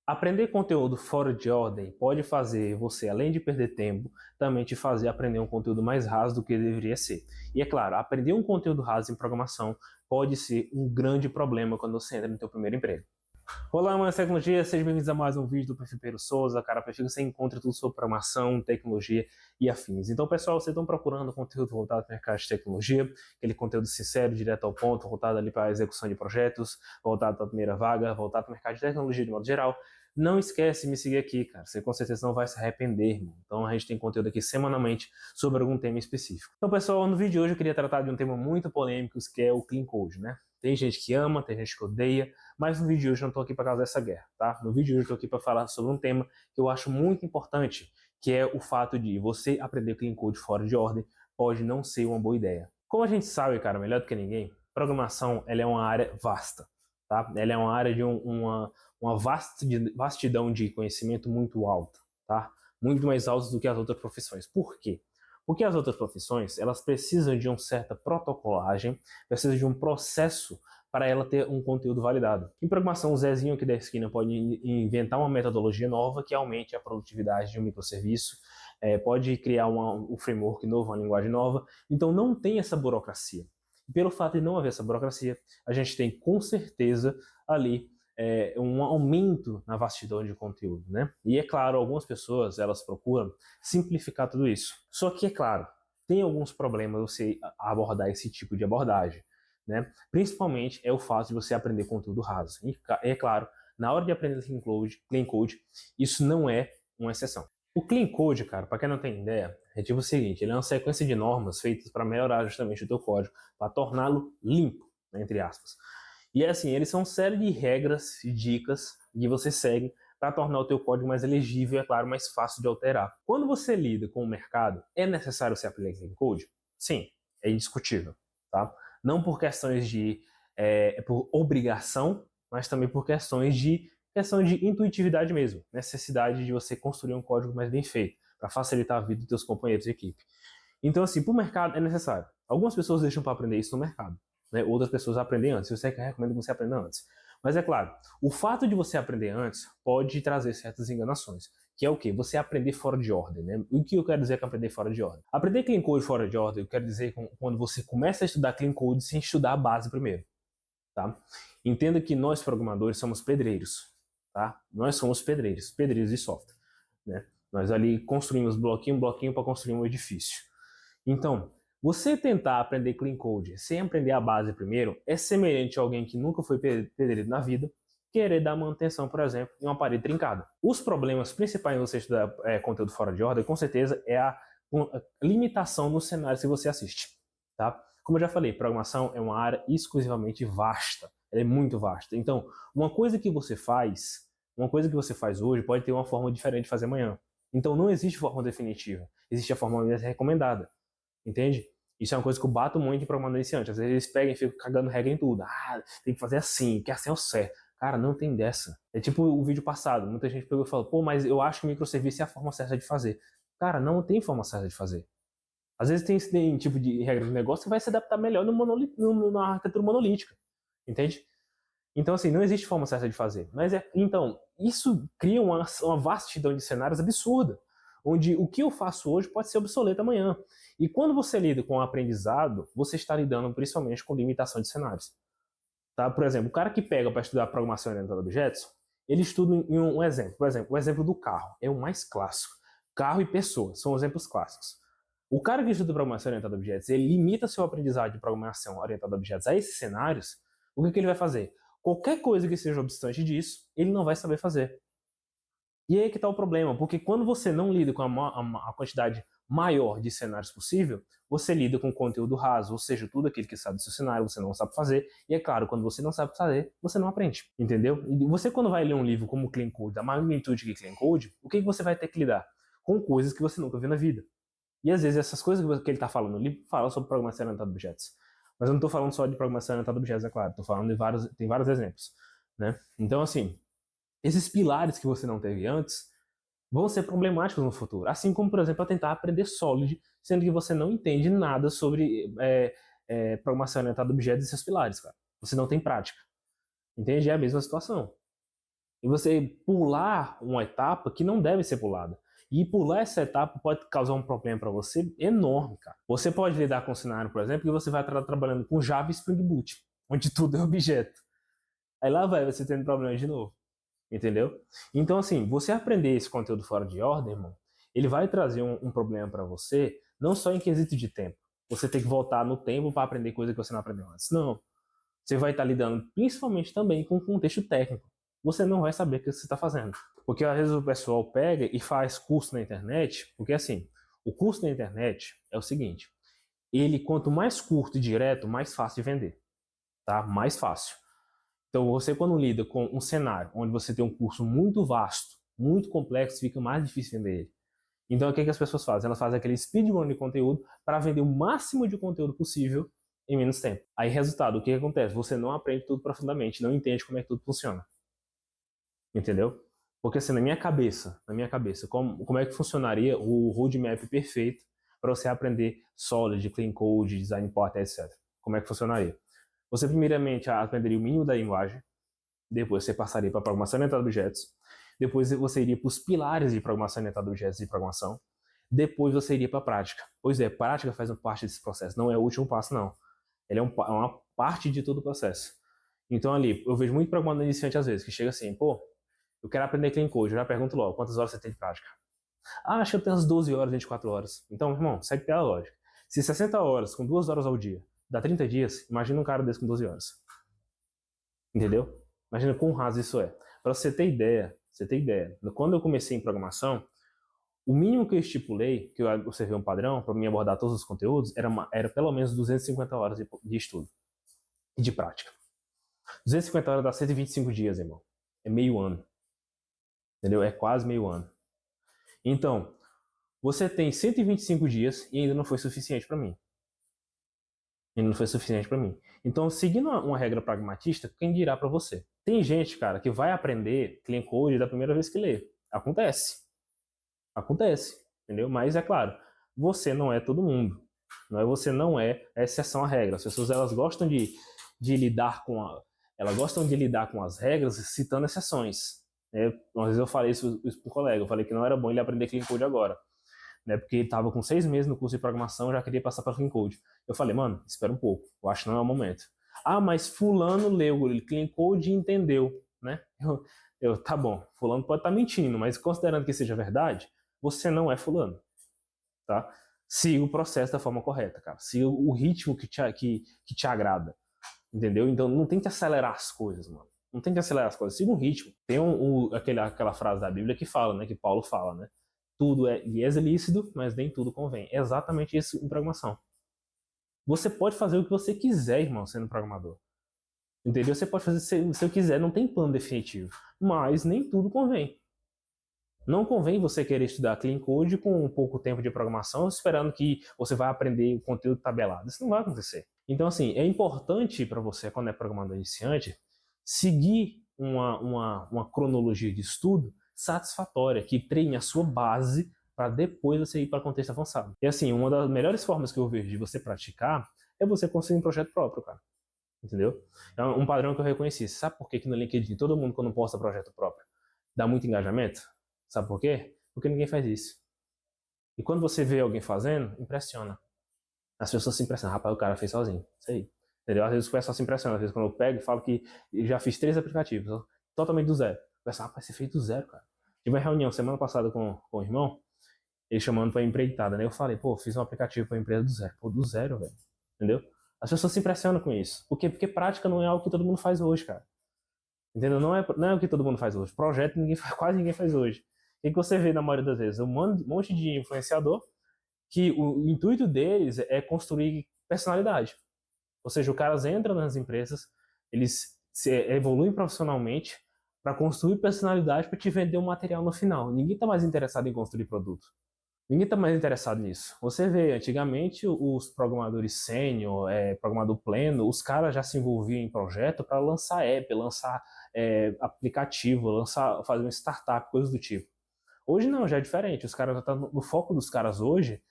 Aprender conteúdo fora de ordem pode fazer você, além de perder tempo, também te fazer aprender um conteúdo mais raso do que deveria ser. E é claro, aprender um conteúdo raso em programação pode ser um grande problema quando você entra no seu primeiro emprego. Olá, amantes de tecnologia, sejam bem-vindos a mais um vídeo do Perfil Pedro Souza, cara, perfil que você encontra tudo sobre programação, tecnologia e afins. Então, pessoal, vocês estão procurando conteúdo voltado para o mercado de tecnologia, aquele conteúdo sincero, direto ao ponto, voltado ali para a execução de projetos, voltado para a primeira vaga, voltado para o mercado de tecnologia de modo geral. Não esquece de me seguir aqui, cara, você com certeza não vai se arrepender, irmão. Então, a gente tem conteúdo aqui semanalmente sobre algum tema específico. Então, pessoal, no vídeo de hoje eu queria tratar de um tema muito polêmico, que é o Clean Code, né? Tem gente que ama, tem gente que odeia, mas no vídeo de hoje eu não estou aqui para causar essa guerra, tá? No vídeo de hoje eu estou aqui para falar sobre um tema que eu acho muito importante, que é o fato de você aprender Clean Code fora de ordem pode não ser uma boa ideia. Como a gente sabe, cara, melhor do que ninguém, programação ela é uma área vasta, tá? Ela é uma área de uma vastidão de conhecimento muito alta, tá? Muito mais alta do que as outras profissões. Por quê? Porque as outras profissões, elas precisam de uma certa protocolagem, precisam de um processo para ela ter um conteúdo validado. Em programação, o Zezinho aqui da esquina pode inventar uma metodologia nova que aumente a produtividade de um microserviço, pode criar um framework novo, uma linguagem nova. Então não tem essa burocracia. E pelo fato de não haver essa burocracia, a gente tem com certeza ali um aumento na vastidão de conteúdo, né? E é claro, algumas pessoas, elas procuram simplificar tudo isso. Só que, é claro, tem alguns problemas você abordar esse tipo de abordagem, né? Principalmente é o fato de você aprender conteúdo raso. E é claro, na hora de aprender Clean Code, isso não é uma exceção. O Clean Code, cara, para quem não tem ideia, é tipo o seguinte, ele é uma sequência de normas feitas para melhorar justamente o teu código, para torná-lo limpo, né, entre aspas. E é assim, eles são uma série de regras e dicas que você segue para tornar o teu código mais legível e, é claro, mais fácil de alterar. Quando você lida com o mercado, é necessário você aplicar Clean Code? Sim, é indiscutível, tá? Não por questões de por obrigação, mas também por questão de intuitividade mesmo, necessidade de você construir um código mais bem feito para facilitar a vida dos teus companheiros de equipe. Então, assim, para o mercado é necessário. Algumas pessoas deixam para aprender isso no mercado, né? Outras pessoas aprendem antes. Eu sei que eu recomendo que você aprenda antes. Mas é claro, o fato de você aprender antes pode trazer certas enganações, que é o quê? Você aprender fora de ordem, né? O que eu quero dizer com aprender fora de ordem? Aprender Clean Code fora de ordem, eu quero dizer quando você começa a estudar Clean Code sem estudar a base primeiro, tá? Entenda que nós programadores somos pedreiros, tá? Nós somos pedreiros de software, né? Nós ali construímos bloquinho para construir um edifício. Então, você tentar aprender Clean Code sem aprender a base primeiro é semelhante a alguém que nunca foi pedreiro na vida querer dar manutenção, por exemplo, em uma parede trincada. Os problemas principais em você estudar conteúdo fora de ordem, com certeza, é a limitação nos cenários que você assiste, tá? Como eu já falei, programação é uma área exclusivamente vasta, ela é muito vasta. Então, uma coisa que você faz hoje pode ter uma forma diferente de fazer amanhã. Então, não existe forma definitiva, existe a forma recomendada. Entende? Isso é uma coisa que eu bato muito em programador iniciante. Às vezes eles pegam e ficam cagando regra em tudo. Ah, tem que fazer assim, que assim é o certo. Cara, não tem dessa. É tipo o vídeo passado. Muita gente pegou e falou, pô, mas eu acho que microserviço é a forma certa de fazer. Cara, não tem forma certa de fazer. Às vezes tem tipo de regra de negócio que vai se adaptar melhor na arquitetura monolítica. Entende? Então, assim, não existe forma certa de fazer. Mas então, isso cria uma vastidão de cenários absurda, onde o que eu faço hoje pode ser obsoleto amanhã. E quando você lida com o aprendizado, você está lidando principalmente com limitação de cenários. Tá? Por exemplo, o cara que pega para estudar programação orientada a objetos, ele estuda em um exemplo. Por exemplo, o exemplo do carro é o mais clássico. Carro e pessoa são exemplos clássicos. O cara que estuda programação orientada a objetos, ele limita seu aprendizado de programação orientada a objetos a esses cenários. O que ele vai fazer? Qualquer coisa que seja obstante disso, ele não vai saber fazer. E aí que está o problema, porque quando você não lida com a quantidade maior de cenários possível, você lida com conteúdo raso, ou seja, tudo aquilo que sabe do seu cenário você não sabe fazer, e é claro, quando você não sabe fazer, você não aprende, entendeu? E você quando vai ler um livro como Clean Code, da magnitude que Clean Code, o que você vai ter que lidar? Com coisas que você nunca viu na vida. E às vezes essas coisas que ele está falando no livro, falam sobre programação orientada a objetos. Mas eu não estou falando só de programação orientada a objetos, é claro, estou falando tem vários exemplos, né? Então assim, esses pilares que você não teve antes vão ser problemáticos no futuro. Assim como, por exemplo, tentar aprender Solid, sendo que você não entende nada sobre programação orientada a objetos e seus pilares, cara. Você não tem prática. Entende? É a mesma situação. E você pular uma etapa que não deve ser pulada. E pular essa etapa pode causar um problema para você enorme, cara. Você pode lidar com um cenário, por exemplo, que você vai estar trabalhando com Java e Spring Boot, onde tudo é objeto. Aí lá vai você tendo problemas de novo. Entendeu? Então, assim, você aprender esse conteúdo fora de ordem, irmão, ele vai trazer um problema para você, não só em quesito de tempo. Você tem que voltar no tempo para aprender coisa que você não aprendeu antes. Não. Você vai estar lidando principalmente também com o contexto técnico. Você não vai saber o que você está fazendo. Porque às vezes o pessoal pega e faz curso na internet, porque assim, o curso na internet é o seguinte, ele quanto mais curto e direto, mais fácil de vender, tá? Mais fácil. Então você quando lida com um cenário onde você tem um curso muito vasto, muito complexo, fica mais difícil vender ele. Então o que as pessoas fazem? Elas fazem aquele speedrun de conteúdo para vender o máximo de conteúdo possível em menos tempo. Aí resultado, o que acontece? Você não aprende tudo profundamente, não entende como é que tudo funciona. Entendeu? Porque assim, na minha cabeça, como é que funcionaria o roadmap perfeito para você aprender Solid, Clean Code, Design Porter, etc. Como é que funcionaria? Você primeiramente aprenderia o mínimo da linguagem, depois você passaria para programação orientada a objetos, depois você iria para os pilares de programação orientada a objetos e programação, depois você iria para a prática. Pois é, prática faz parte desse processo, não é o último passo não. Ele é uma parte de todo o processo. Então ali, eu vejo muito programador iniciante às vezes, que chega assim, pô, eu quero aprender Clean Code, eu já pergunto logo, quantas horas você tem de prática? Ah, acho que eu tenho umas 12 horas, 24 horas. Então, irmão, segue pela lógica. Se 60 horas, com 2 horas ao dia, dá 30 dias, imagina um cara desse com 12 horas. Entendeu? Imagina quão raso isso é. Para você ter ideia, quando eu comecei em programação, o mínimo que eu estipulei, que eu observei um padrão para mim abordar todos os conteúdos, era pelo menos 250 horas de estudo e de prática. 250 horas dá 125 dias, irmão. É meio ano. Entendeu? É quase meio ano. Então, você tem 125 dias e ainda não foi suficiente para mim. Ainda não foi suficiente para mim. Então, seguindo uma regra pragmatista, quem dirá para você? Tem gente, cara, que vai aprender Clean Code da primeira vez que lê. Acontece. Acontece. Entendeu? Mas, é claro, você não é todo mundo. Você não é a exceção à regra. As pessoas elas gostam de lidar com elas gostam de lidar com as regras citando exceções. Uma vez eu falei isso para um colega, eu falei que não era bom ele aprender Clean Code agora, né? Porque ele estava com 6 meses no curso de programação, já queria passar para Clean Code. Eu falei, mano, espera um pouco, eu acho que não é o momento. Ah, mas fulano leu o Clean Code e entendeu, né? Tá bom, fulano pode estar mentindo, mas considerando que seja verdade, você não é fulano, tá? Siga o processo da forma correta, cara. Siga o ritmo que te agrada, entendeu? Então não tem que acelerar as coisas, mano. Não tem que acelerar as coisas. Siga um ritmo. Tem aquela frase da Bíblia que fala, né? Que Paulo fala, né? Tudo é lícito, mas nem tudo convém. É exatamente isso em programação. Você pode fazer o que você quiser, irmão, sendo programador. Entendeu? Você pode fazer se você quiser, não tem plano definitivo. Mas nem tudo convém. Não convém você querer estudar Clean Code com um pouco tempo de programação, esperando que você vai aprender o conteúdo tabelado. Isso não vai acontecer. Então, assim, é importante para você, quando é programador iniciante, seguir uma cronologia de estudo satisfatória, que treine a sua base para depois você ir para contexto avançado. E assim, uma das melhores formas que eu vejo de você praticar é você conseguir um projeto próprio, cara. Entendeu? É um padrão que eu reconheci. Sabe por que no LinkedIn todo mundo, quando posta projeto próprio, dá muito engajamento? Sabe por quê? Porque ninguém faz isso. E quando você vê alguém fazendo, impressiona. As pessoas se impressionam. Rapaz, o cara fez sozinho. Isso aí. Entendeu? Às vezes o pessoal se impressiona. Às vezes quando eu pego e falo que já fiz 3 aplicativos, totalmente do zero. O pessoal, rapaz, você fez do zero, cara. Tive uma reunião semana passada com o irmão, ele chamando pra empreitada, né? Eu falei, pô, fiz um aplicativo pra empresa do zero. Pô, do zero, velho. Entendeu? As pessoas se impressionam com isso. Por quê? Porque prática não é algo que todo mundo faz hoje, cara. Entendeu? Não é o que todo mundo faz hoje. Projeto quase ninguém faz hoje. O que você vê na maioria das vezes? Um monte de influenciador que o intuito deles é construir personalidade. Ou seja, os caras entram nas empresas, eles se evoluem profissionalmente para construir personalidade para te vender um material no final. Ninguém está mais interessado em construir produto. Ninguém está mais interessado nisso. Você vê, antigamente os programadores sênior, programador pleno, os caras já se envolviam em projeto para lançar app, lançar aplicativo, fazer uma startup, coisas do tipo. Hoje não, já é diferente. Os caras já estão no foco dos caras hoje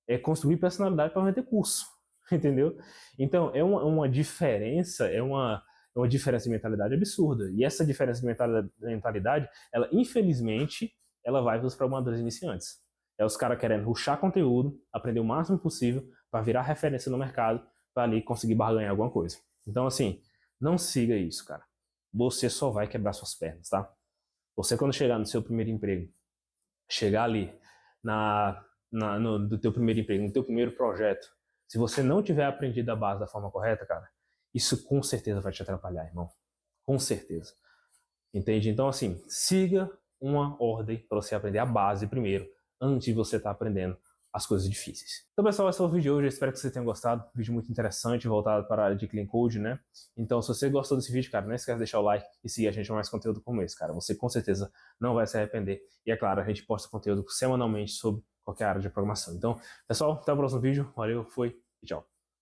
é construir personalidade para vender curso, entendeu? Então é uma diferença, É uma diferença de mentalidade absurda. E essa diferença de mentalidade, ela, infelizmente, ela vai para os programadores iniciantes. É os caras querendo rushar conteúdo, aprender o máximo possível para virar referência no mercado, para ali conseguir barganhar alguma coisa. Então, assim, não siga isso, cara. Você só vai quebrar suas pernas, tá? Você, quando chegar no seu primeiro emprego, chegar ali do teu primeiro emprego, no teu primeiro projeto, se você não tiver aprendido a base da forma correta, cara, isso com certeza vai te atrapalhar, irmão. Com certeza. Entende? Então, assim, siga uma ordem para você aprender a base primeiro, antes de você estar aprendendo as coisas difíceis. Então, pessoal, esse é o vídeo de hoje. Eu espero que vocês tenham gostado. Um vídeo muito interessante, voltado para a área de Clean Code, né? Então, se você gostou desse vídeo, cara, não esquece de deixar o like e seguir a gente com mais conteúdo como esse, cara. Você com certeza não vai se arrepender. E é claro, a gente posta conteúdo semanalmente sobre qualquer área de programação. Então, pessoal, até o próximo vídeo. Valeu, foi e tchau.